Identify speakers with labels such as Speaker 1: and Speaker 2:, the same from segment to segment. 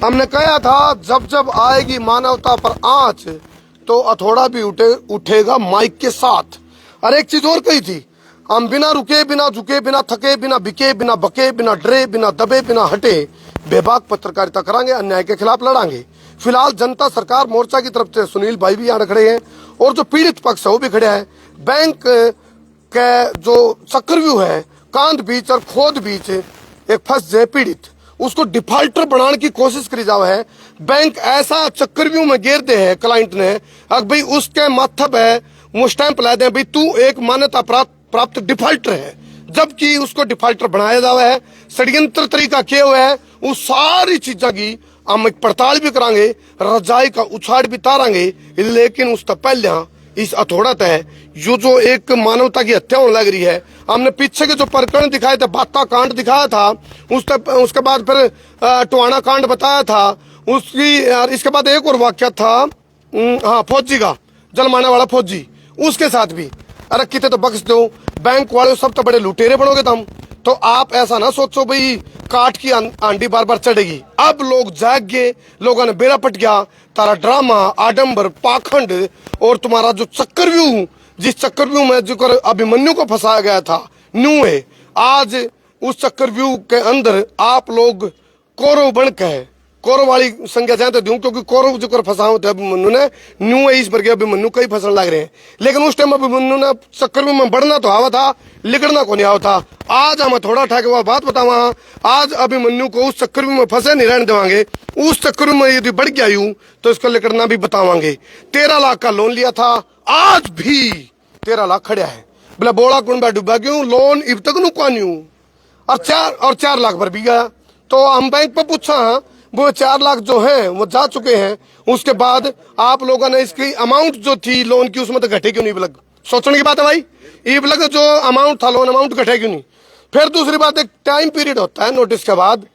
Speaker 1: हमने कहा था जब जब आएगी मानवता पर आंच तो हथौड़ा भी उठेगा माइक के साथ। और एक चीज और कही थी, हम बिना रुके, बिना झुके, बिना थके, बिना बिके, बिना बके, बिना डरे, बिना दबे, बिना हटे बेबाक पत्रकारिता करांगे, अन्याय के खिलाफ लड़ांगे। फिलहाल जनता सरकार मोर्चा की तरफ से सुनील भाई भी यहाँ खड़े हैं और जो पीड़ित पक्ष है वो भी खड़े है। बैंक के जो चक्रव्यूह है, कांध बीच और खोद बीच एक फंस जाए पीड़ित, उसको डिफॉल्टर बनाने की कोशिश करी जावे है। बैंक ऐसा चक्रव्यूह में घेर दे है क्लाइंट ने, अगर भाई उसके माथा पे वो स्टैंप ला दे भाई तू एक मान्यता प्राप्त डिफॉल्टर है, जबकि उसको डिफॉल्टर बनाया जावा है। षड्यंत्र तरीका किए हुए है, उस सारी चीजा की हम एक पड़ताल भी करांगे, रजाई का उछाड़ भी तारांगे, लेकिन उसका पहले इस हथौड़ा है जो एक मानवता की हत्या होने लग रही है। हमने पीछे के जो प्रकरण दिखाए थे, बाता कांड दिखाया था, उसके बाद फिर टोहाना कांड बताया था, उसकी इसके बाद एक और वाक्य था, हाँ फौजी का, जलमाने वाला फौजी, उसके साथ भी। अरे कितने तो बख्श दो, बैंक वाले सब तो बड़े लुटेरे बनोगे तुम। तो आप ऐसा ना सोचो भाई काट की आंडी बार बार चढ़ेगी। अब लोग जाग गए, लोगों ने बेड़ा पट गया, तारा ड्रामा, आडंबर, पाखंड और तुम्हारा जो चक्रव्यूह, जिस चक्रव्यूह में जो अभिमन्यु को फंसाया गया था न्यू है, आज उस चक्रव्यूह के अंदर आप लोग कौरव बन के, कौरव वाली संज्ञा चाहते दूं, क्योंकि कौरव जो फंसा होते अभिमन्यु ने, न्यू है इस पर अभिमन्यु कई फसल लग रहे हैं। लेकिन उस टाइम अभिमन्यु ने चक्रव्यूह में बढ़ना तो आवा था, लिगड़ना को नहीं आवा था। आज हम थोड़ा ठाके हुआ बात बतावा, आज अभिमन्यु को उस चक्रव्यूह में फंसे नहीं रहने देवांगे। उस चक्रव्यूह में यदि बढ़ गया यूं तो इसको लिगड़ना भी बतावांगे। 13 लाख का लोन लिया था, आज भी 13 लाख खड़ा है। बोला बोला कुंबा डूबा क्यों, लोन इब तक नु कान्यू और 4 लाख भर भी गया। तो हम बैंक पर पूछा, वो 4 लाख जो है वो जा चुके हैं, उसके बाद आप लोगों ने इसकी अमाउंट जो थी लोन की उसमें तो घटे क्यों नहीं? बलग सोचने की बात है भाई, ये बलग जो अमाउंट था लोन अमाउंट घटे क्यों नहीं? फिर दूसरी बात, एक टाइम पीरियड होता है नोटिस के बाद।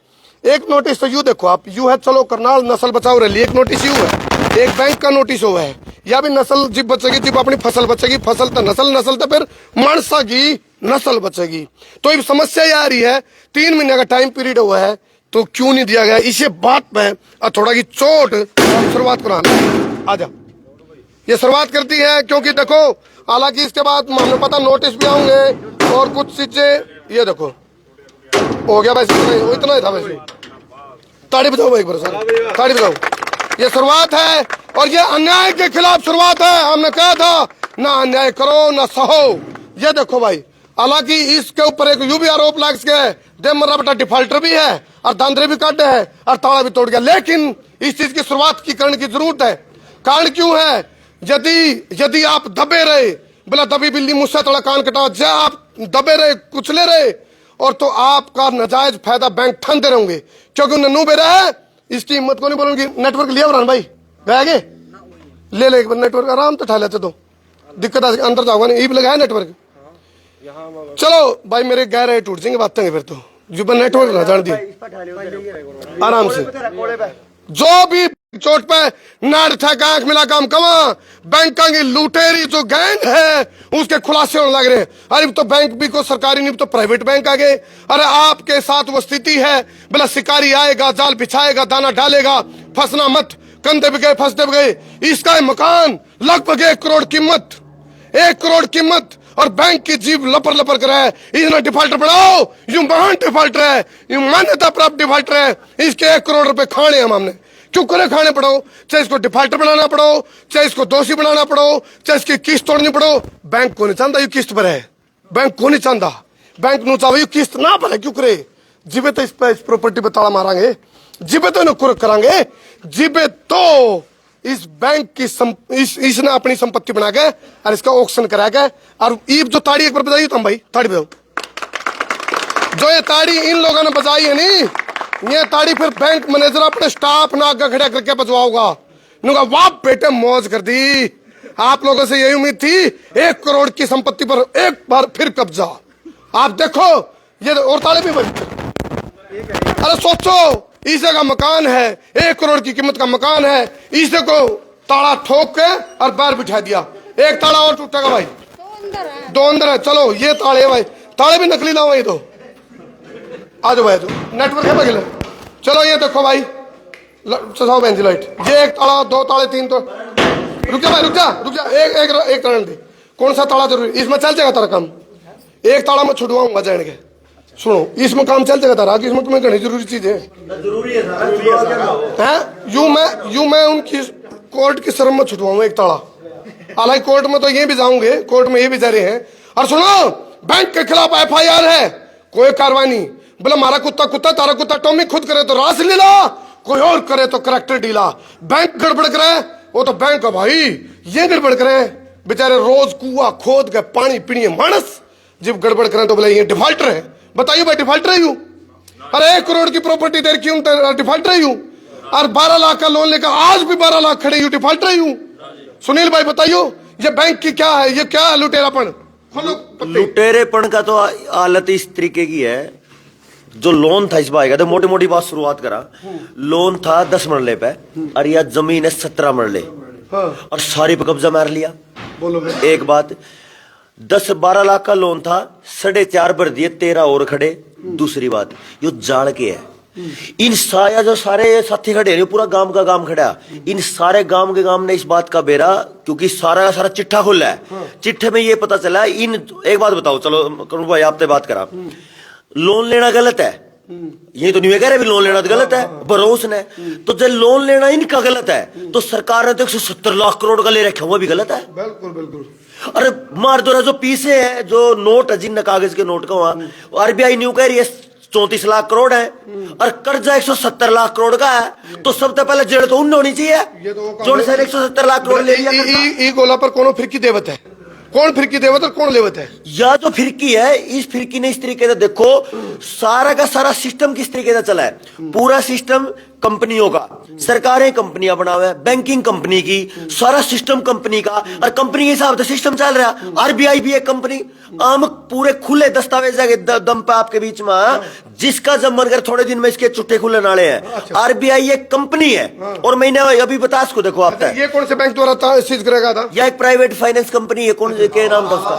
Speaker 1: एक नोटिस तो यू देखो आप, यू है चलो करनाल नस्ल बचाओ रैली, एक नोटिस यू है, एक बैंक का नोटिस हुआ है, या भी नस्ल जिब बचेगी, जिब अपनी फसल बचेगी, फसल तो नस्ल, नस्ल तो फिर मानसा की नस्ल बचेगी। तो ये समस्या ये आ रही है, 3 महीने का टाइम पीरियड हुआ है तो क्यों नहीं दिया गया? इसे बात में थोड़ा की चोट शुरुआत कराना। आजा, ये शुरुआत करती है, क्योंकि देखो हालांकि इसके बाद हमें पता नोटिस भी आएंगे और कुछ चीजें। ये देखो हो गया वैसे, इतना ही था वैसे। ताड़ी बजाओ एक बार सर, ताड़ी बजाओ। ये शुरुआत है और ये अन्याय के खिलाफ शुरुआत है। हमने कहा था ना अन्याय करो ना सहो। ये देखो भाई, हालांकि इसके ऊपर एक यू भी आरोप लग गया, मर्रा बेटा डिफॉल्टर भी है और दांदरे भी काटे है और ताला भी तोड़ गया। लेकिन इस चीज की शुरुआत की करने की जरूरत है। कारण क्यों है? यदि आप दबे रहे, बोला दबी बिल्ली मुझसे थोड़ा कान कटा, जब आप दबे रहे, कुचले रहे, और तो आपका नाजायज फायदा बैंक ठंडे रहेंगे, क्योंकि उन्हें नू बेरा है। इसकी हिम्मत को नहीं बोलूंगी। नेटवर्क लिया बरान भाई, गए ले ले एक बार नेटवर्क आराम तो उठा लेते, तो दिक्कत अंदर जाओगा नहीं, ईब लगा है नेटवर्क। चलो भाई मेरे गह रहे टूट जाएंगे बातें फिर, तो जो नेटवर्क ना जान दिया आराम से। जो भी चोट पे नाड़ था आंख मिला काम कमा, बैंक की लुटेरी जो गैंग है उसके खुलासे होने लग रहे हैं। अरे तो बैंक भी को सरकारी नहीं तो प्राइवेट बैंक आ गए। अरे आपके साथ वो स्थिति है, बोला शिकारी आएगा, जाल बिछाएगा, दाना डालेगा, फंसना मत, कंधे भी गए फंसते भी गए। इसका मकान लगभग 1 करोड़ कीमत, 1 करोड़ कीमत, और बैंक की जीव लपर लपर कर रहा है। इतना डिफॉल्टर बनाओ, यूं महान डिफॉल्टर है, यूं मान्यता प्राप्त डिफॉल्टर है, इसके 1 करोड़ रुपए खाने हमने क्यों करे खाने पड़ो? चाहे इसको डिफॉल्टर बनाना पड़ो, चाहे इसको दोषी बनाना पड़ो, चाहे इसकी किस्त तोड़नी पड़ो। बैंक को नहीं चाहता ये किस्त भरे, बैंक को नहीं चाहता, बैंक नो चाहे किस्त ना भरे क्यों करे? जिबे तो इस प्रॉपर्टी पे ताला मारांगे, जिबे तो इन्हें करांगे, जिबे तो इस बैंक की इसने अपनी संपत्ति बना के और इसका ऑक्शन करा के। और ईब जो ताड़ी एक बार बजाई तुम भाई, ताड़ी बजाओ। जो ये ताड़ी इन लोगों ने बजाई है नी, ये ताड़ी फिर बैंक मैनेजर अपने स्टाफ ना आगे खड़ा करके बजवाओगा। इन्होंने वाह बेटे मौज कर दी। आप लोगों से यही उम्मीद थी, 1 करोड़ की संपत्ति पर एक बार फिर कब्जा। आप देखो ये और ताड़ी भी बज। अरे सोचो, इसे का मकान है, 1 करोड़ की कीमत का मकान है, इसे को ताला ठोक के और बाहर बिठा दिया। एक ताला और टूटेगा भाई, 2 अंदर है। चलो ये ताले भाई, ताले भी नकली लाओ ये तो। आ जाओ भाई, तो नेटवर्क है बगल। चलो ये देखो भाई, चलाओ बहन जी लाइट। ये एक ताला, दो ताले, तीन तो रुक जा भाई, रुक जा एक ताला दे। कौन सा ताला जरूरी? इसमें चल जाएगा तेरा काम। एक ताला मैं छुड़वाऊंगा जान के। सुनो, इसमें काम चल जाएगा तारा, इसमें तुम्हें घनी जरूरी चीज है। यूं मैं उनकी कोर्ट की शर्म में छुटवाऊंगा एक ताला। हालांकि कोर्ट में तो ये भी जाऊंगे, कोर्ट में ये भी जा रहे हैं। और सुनो, बैंक के खिलाफ FIR है, कोई कार्रवाई नहीं। बोले हमारा कुत्ता कुत्ता, तारा कुत्ता टॉमी, खुद करे तो रास लीला, कोई और करे तो करेक्टर डीला। बैंक गड़बड़ करे वो तो बैंक है भाई, ये गड़बड़ करे बेचारे रोज कुआ खोद के पानी पीने मानस, जब गड़बड़ करें तो बोले ये डिफॉल्टर है। बताइए भाई, डिफॉल्टर है यूं? अरे 1 करोड़ की प्रॉपर्टी दे क्यों डिफॉल्टर है यूं? और 12 लाख का लोन लेकर आज भी 12 लाख खड़े यूं, डिफॉल्टर है यूं? सुनील भाई बताइयो, ये बैंक की क्या है? ये क्या है लुटेरापन?
Speaker 2: लुटेरेपन का तो हालत इस तरीके की है। जो लोन था इस बार का, तो मोटी मोटी बात शुरुआत करा। लोन था 10 मरले पे और यह जमीन है 17 मरले।
Speaker 1: हाँ।
Speaker 2: और सारी पे कब्जा मार लिया।
Speaker 1: बोलो
Speaker 2: एक बात, 10-12 लाख का लोन था, 4.5 भर दिए, 13 और खड़े। दूसरी बात, यो जाड़ के है। इन साया जो सारे साथी खड़े हैं, पूरा गांव का गांव खड़ा, इन सारे गांव के गांव ने इस बात का बेरा, क्योंकि सारा सारा चिट्ठा खुला है। चिट्ठे में ये पता चला इन, एक बात बताओ, चलो करूँ भाई आपसे बात करा, लोन लेना गलत है, ये तो नहीं कह रहे भी लोन लेना तो गलत है, भरोस ने तो जब लोन लेना इनका गलत है, तो सरकार ने तो 170 लाख करोड़ का ले रखा, वो भी गलत है।
Speaker 1: बिल्कुल बिल्कुल।
Speaker 2: अरे मार दो, जो पीछे है, जो नोट है, जिन कागज के नोट का, वहां RBI न्यू कह रही है 34 लाख करोड़ है, और कर्जा 170 लाख करोड़ का है, तो सबसे पहले जेड़ तो उन होनी चाहिए, जो 170 लाख करोड़ ले लिया।
Speaker 1: गोला पर कौन फिरकी देवत है? कौन फिरकी देवत है, कौन लेवत है?
Speaker 2: या जो फिरकी है, इस फिरकी ने इस तरीके से, देखो सारा का सारा सिस्टम किस तरीके से चला है। पूरा सिस्टम कंपनियों का, सरकारें कंपनियां बना हुआ है, बैंकिंग कंपनी की, सारा सिस्टम कंपनी का, और कंपनी के हिसाब से सिस्टम चल रहा है। RBI भी एक कंपनी, आम पूरे खुले दस्तावेज है दम पे आपके बीच में, जिसका जब मन कर थोड़े दिन में इसके चुट्टे खुले नाले हैं। RBI एक कंपनी है, और मैंने अभी बता इसको, देखो आप
Speaker 1: ये कौन से बैंक द्वारा चीज करेगा था?
Speaker 2: यह एक प्राइवेट फाइनेंस कंपनी है, कौन के नाम था उसका?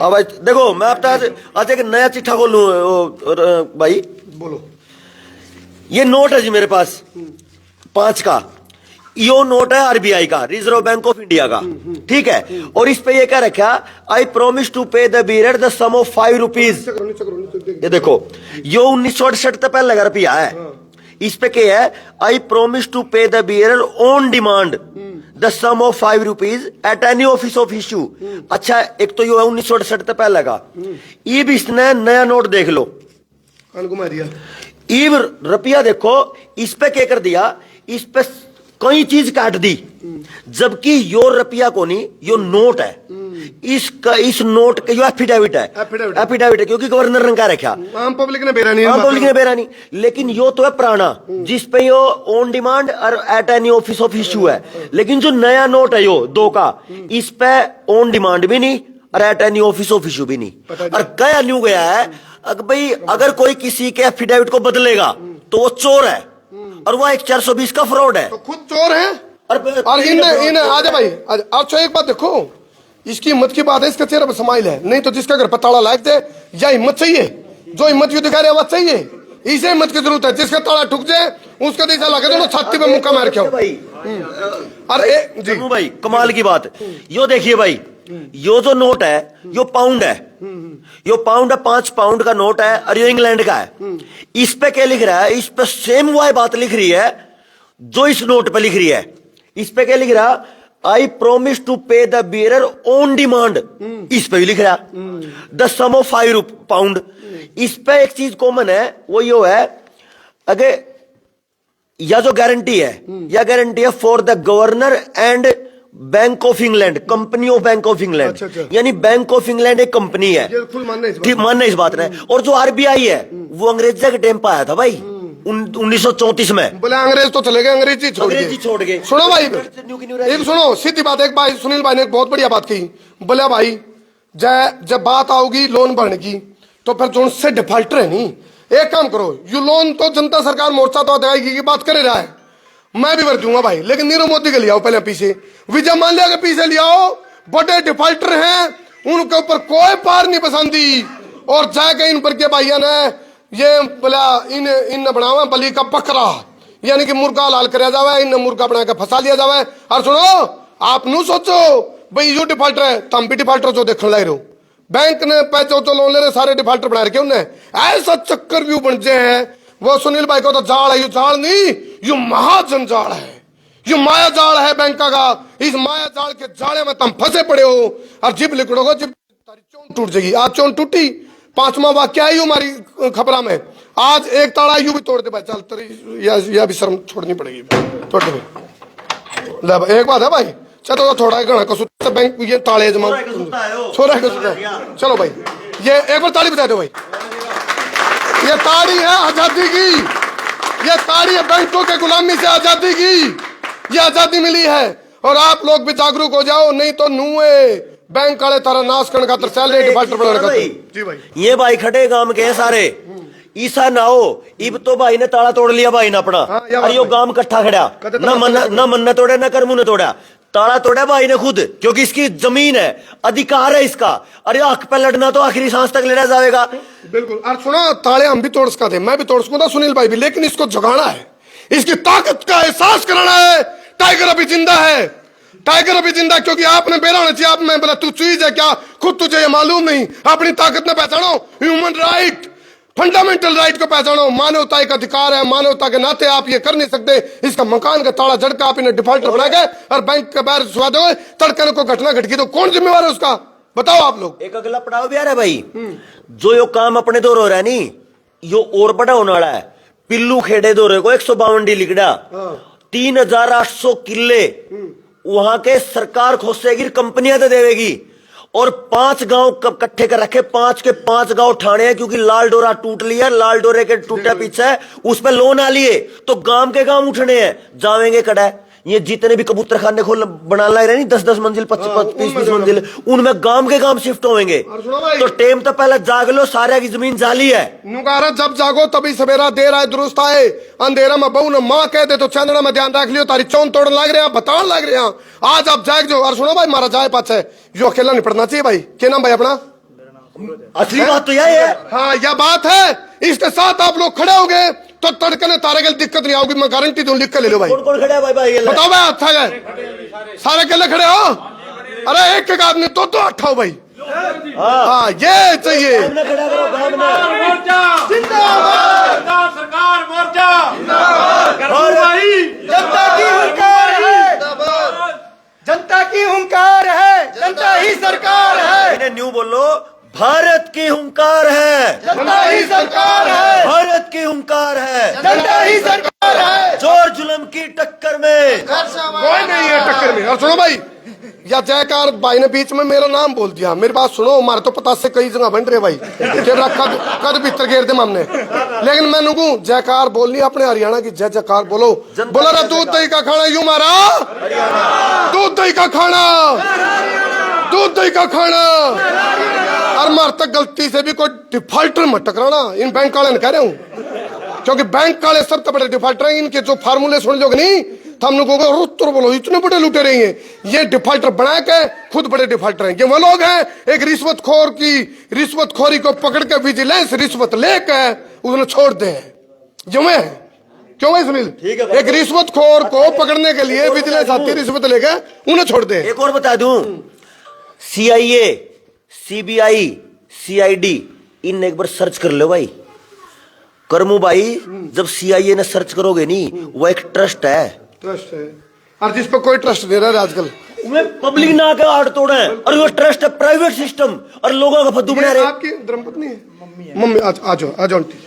Speaker 2: अब देखो, मैं आपका आज एक नया चिट्ठा खोलूं भाई,
Speaker 1: बोलो।
Speaker 2: ये नोट है जी मेरे पास 5 का, यो नोट है RBI का, रिजर्व बैंक ऑफ इंडिया का, ठीक है। और इस पे ये क्या रखा, I promise to pay the bearer the sum of 5 rupees. ये देखो, यो 1968 तक पहले का रुपया है। इस पे क्या है, I promise to pay the bearer on demand the sum of 5 rupees at any office of issue. अच्छा, एक तो यो है 1968 तक पहले का। ये भी इसने नया नोट देख लो, ईव रुपया देखो, इस पे क्या कर दिया, इस पे कई चीज काट दी, जबकि यो रुपया को नहीं, यो नोट है। इसका, इस नोट का यो एफिडेविट है, एफिडेविट है, क्योंकि गवर्नर ने क्या रखा,
Speaker 1: आम पब्लिक ने बेरा नहीं,
Speaker 2: आम पब्लिक ने बेरा नहीं। लेकिन यो तो है पुराना, जिस पे यो ऑन डिमांड और eight any office of issue है। लेकिन जो नया नोट है यो 2 का, इस पे ऑन डिमांड भी नहीं और eight any office of issue भी नहीं। और क्या न्यू गया है, भाई अगर कोई किसी के एफिडेविट को बदलेगा तो वो चोर है, और वो एक 420 का फ्रॉड है,
Speaker 1: तो खुद चोर है। और इन आजा भाई, अच्छा एक बात देखो, इसकी हिम्मत की बात है, इसका चेहरा पर समाइल है, नहीं तो जिसका घर पताड़ा लायक दे, या हिम्मत चाहिए, जो हिम्मत दिखा रहे आवाज चाहिए, इसे हिम्मत की जरूरत है। जिसका ताला ठुक जाए उसका दिशा लगे दोनों छाती पे मुक्का मार के।
Speaker 2: अरे जी भाई, कमाल की बात, यो देखिए भाई, यो जो नोट है यो पाउंड है, यो पाउंड है, 5 पाउंड का नोट है, और यो इंग्लैंड का है। इस पे क्या लिख रहा है, इस पे सेम वही बात लिख रही है जो इस नोट पे लिख रही है। इस पे क्या लिख रहा, आई promise to pay the bearer on demand, इस पे भी लिख रहा द सम ऑफ 5 पाउंड। इस पे एक चीज कॉमन है, वो यो है, अगर या जो गारंटी है, या गारंटी है for the governor and bank of England, company of bank of England, यानी बैंक ऑफ इंग्लैंड एक कंपनी है, ठीक मानना इस बात ने। और जो RBI है वो अंग्रेजा के टाइम पे आया था भाई, 1934 में।
Speaker 1: बोले अंग्रेज तो चले गए, अंग्रेजी
Speaker 2: छोड़ गए।
Speaker 1: सुनो भाई, एक सुनो सीधी बात, एक भाई सुनील भाई ने एक बहुत बढ़िया बात कही। बोले भाई जब बात आओगी लोन भरने की, तो फिर जो से डिफॉल्टर है नहीं, एक काम करो, यू लोन तो जनता सरकार मोर्चा तो देगी की बात कर रहा है, मैं भी भर दूंगा भाई, लेकिन नीरव मोदी के ले आओ पहले पीछे, विजय माल्या के पीछे ले आओ, बड़े डिफॉल्टर हैं, उनके ऊपर कोई पार नहीं पसंदी, और जाके इन पर के भाइया ने ये बोला इन बनावा बलि का बकरा, यानी कि मुर्गा लाल कराया जावे, इन मुर्गा बना के फंसा लिया जावे। और सुनो, आप नू सोचो भाई यू डिफॉल्टर है, तुम भी डिफॉल्टर जो देखने लग रहे हो। बैंक ने पैसे तो लोन ले रहे, सारे डिफॉल्टर बना रखे उन्हें। ऐसा चक्कर व्यू बन जाए है। वो सुनील भाई को तो जाल है, यू जाल नहीं, यू महाजंजाल है, यू माया जाल है बैंक का। इस माया जाल के जाले में तुम फंसे पड़े हो और जिब लिकड़ोगे, जिब तारी चोन टूट जाएगी। आज चोन टूटी, 5वां वाक्य है यू हमारी खबरा में। आज एक ताड़ा यू भी तोड़ दे भाई, चल तेरी या भी शर्म छोड़नी पड़ेगी, तोड़ दे भाई। एक बात है भाई, चलो थोड़ा घना कसुता बैंक ये ताले जमा छोरा है। चलो भाई, ये एक बार ताली बजा दो भाई। ये ताड़ी है आजादी की, ये ताड़ी है बैंकों के गुलामी से आजादी की। ये आजादी मिली है और आप लोग भी जागरूक हो जाओ, नहीं तो नुए बैंक वाले तारा नाश करने का सैलरी डिफॉल्टर बनाने का। जी भाई,
Speaker 2: ये भाई खड़े गांव के सारे ईसा ना हो, इब तो भाई ने ताला तोड़ लिया भाई ने अपना। अरे यो गांव इकट्ठा खड़ा, ना मन तोड़ा ना करमू ने तोड़ा, ताला तोड़ा भाई ने खुद, क्योंकि इसकी जमीन है, अधिकार है इसका। अरे हक पे लड़ना तो आखिरी सांस तक लड़ा जाएगा।
Speaker 1: बिल्कुल। और सुनो, ताले हम भी तोड़ सकते, मैं भी तोड़ सकूंगा, सुनील भाई भी, लेकिन इसको जगाना है, इसकी ताकत का एहसास कराना है। टाइगर अभी जिंदा है, टाइगर अभी जिंदा, क्योंकि आपने बेरा होना चाहिए। आप में बोला तू चीज है क्या, खुद तुझे ये मालूम नहीं। अपनी ताकत ने पहचानो, ह्यूमन राइट, फंडामेंटल राइट को पहचानो। मानवता एक अधिकार है, मानवता के नाते आप ये कर नहीं सकते। इसका मकान का ताला जड़का आप इन्हें डिफॉल्टर बना के और बैंक के बाहर सुहा दो, तड़के को घटना घट गई तो कौन जिम्मेवार है उसका, बताओ आप लोग।
Speaker 2: एक अगला पड़ाव भी आ रहा है भाई, जो यो काम अपने दौर हो रहा है नी, यो और बड़ा होने वाला है। पिल्लू खेड़े दौरे को 152 डी लिखड़ा, 3800 किले वहां के सरकार खोसेगी, कंपनियां तो देवेगी। और 5 गांव इकट्ठे कर रखे, 5 के 5 गांव ठाणे हैं, क्योंकि लाल डोरा टूट लिया, लाल डोरे के टूटा पीछे उस पर लोन आ लिए, तो गांव के गांव उठने हैं, जावेंगे कड़ा। ये जितने भी कबूतर खाने खोल बना ला रहे नहीं, 10-10 मंजिल, 25-20 मंजिल, उनमें गांव के गांव शिफ्ट होंगे। तो टेम तो पहले जाग लो, सारे की जमीन जाली है।
Speaker 1: नुकारा जब जागो तभी सवेरा, देर आए दुरुस्त आए। अंधेरा में बहू ने माँ कह दे तो चंद्रा में ध्यान रख लियो, तारी चौन तोड़न लग रहे हैं, बतान लग रहे हैं। आज आप जाग जाओ। और सुनो भाई, मारा जाए पाछे जो अकेला नहीं पड़ना चाहिए भाई। क्या नाम भाई अपना?
Speaker 2: असली बात तो यही है।
Speaker 1: हाँ, यह बात है। इसके साथ आप लोग खड़े हो गए तो तड़के ने तारे के दिक्कत नहीं आओगी, मैं गारंटी दूं, लिख कर ले लो भाई।
Speaker 2: कौन खड़ा है भाई?
Speaker 1: बताओ भाई, अच्छा है सारे अकेले खड़े हो? अरे एक आदमी तो अट्ठा हो भाई। हाँ, ये चाहिए।
Speaker 3: सरकार मोर्चा,
Speaker 4: जनता की हुंकार है, जनता की हुंकार है, जनता ही सरकार है।
Speaker 2: इन्हें न्यू बोलो, भारत की हुंकार है,
Speaker 4: जनता ही सरकार है,
Speaker 2: भारत की हुंकार है,
Speaker 4: जनता ही सरकार है।
Speaker 2: जोर जुल्म की टक्कर में
Speaker 1: कोई नहीं है टक्कर में। और सुनो भाई, या जयकार भाई ने बीच में मेरा नाम बोल दिया, मेरी बात सुनो। हमारे तो पता से कई जगह बन रहे भाई, कद भीतर घेर दे हमने, लेकिन मैं नुकू जयकार बोलनी अपने हरियाणा की, जय जयकार बोलो। बोला रहा दूध दही का खाना यू मारा, दूध दही का खाना, दूध दही का खाना। और मार तक गलती से भी कोई डिफॉल्टर मत टकराना, इन बैंक वाले ने कह रहे हूं, क्योंकि बैंक वाले सब तो बड़े डिफॉल्टर हैं। इनके जो फार्मूले सुन लोगे नहीं, हम लोगों को रुत बोलो, इतने बड़े लुटे रही हैं। ये डिफॉल्टर बना के खुद बड़े डिफॉल्टर हैं। ये वो लोग हैं, एक रिश्वतखोर की रिश्वतखोरी को पकड़ के विजिलेंस रिश्वत लेकर उसने छोड़ दे, जो मैं क्यों भाई सुनील, एक रिश्वतखोर को पकड़ने के लिए विजिलेंस आती है, रिश्वत लेकर उन्हें छोड़ दे।
Speaker 2: एक और बता दूं, CIA, CBI, CID, इन एक बार सर्च कर लो भाई। करमू भाई, जब CIA ने सर्च करोगे नहीं, वो एक ट्रस्ट है,
Speaker 1: ट्रस्ट है, और जिस पर कोई ट्रस्ट नहीं रहा आजकल।
Speaker 2: पब्लिक ना के आड़ तोड़े, और वो ट्रस्ट है, प्राइवेट सिस्टम, और लोगों का फद्दू बना रहे।
Speaker 1: आपकी धर्मपत्नी है? मम्मी आ जाओ आंटी,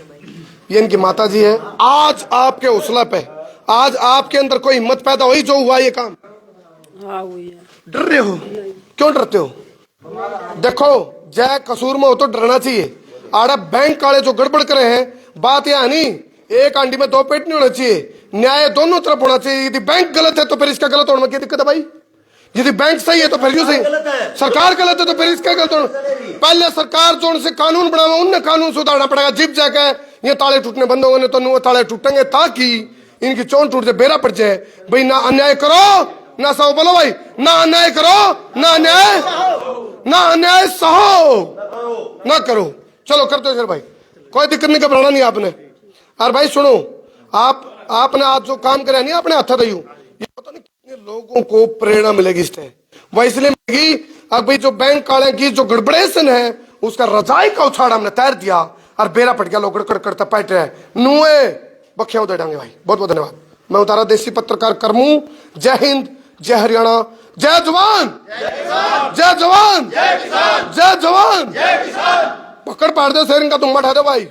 Speaker 1: ये इनकी माता जी है। आज आपके हौसला पे, आज आपके अंदर कोई हिम्मत पैदा हुई जो हुआ ये काम?
Speaker 5: हाँ हुई है।
Speaker 1: डर रहे हो? क्यों डरते हो? देखो, जय कसूर में हो तो डरना चाहिए। आड़ा बैंक वाले जो गड़बड़ करे हैं, बात यह नहीं, एक आंटी में 2 पेट नहीं होना चाहिए, न्याय दोनों तरफ होना चाहिए। यदि बैंक गलत है तो फिर इसका गलत होने में क्या दिक्कत है भाई? यदि बैंक सही है तो फिर क्यों सही? सरकार गलत है तो फिर इसका गलत होना। पहले सरकार जो उनसे कानून बनावा, उनने कानून सुधारना पड़ेगा। जिप जाकर ये ताले टूटने बंद होंगे तो वो ताले टूटेंगे, ताकि इनकी चोन टूट जाए, बेरा पड़ जाए। भाई ना अन्याय करो ना सहो, बोलो भाई, ना अन्याय करो ना अन्याय सहो ना करो। चलो करते हो फिर भाई, कोई दिक्कत नहीं, घबराना नहीं आपने। और भाई सुनो, आप आपने आज जो काम करे नहीं अपने हाथ दयू, ये पता नहीं कितने लोगों को प्रेरणा मिलेगी इससे। वह इसलिए मिलेगी अब भाई जो बैंक वाले की जो गड़बड़ेशन है उसका रजाई का उछाड़ा हमने तैर दिया और बेरा पट गया, लोग गड़गड़ करते पैट रहे नुए बखिया दे डांगे भाई। बहुत बहुत धन्यवाद। मैं उतारा देसी पत्रकार करमू। जय हिंद, जय हरियाणा, जय जवान, जय जवान, जय जवान। पकड़ पाड़ दे शेरिंग का तुम उठा दे भाई।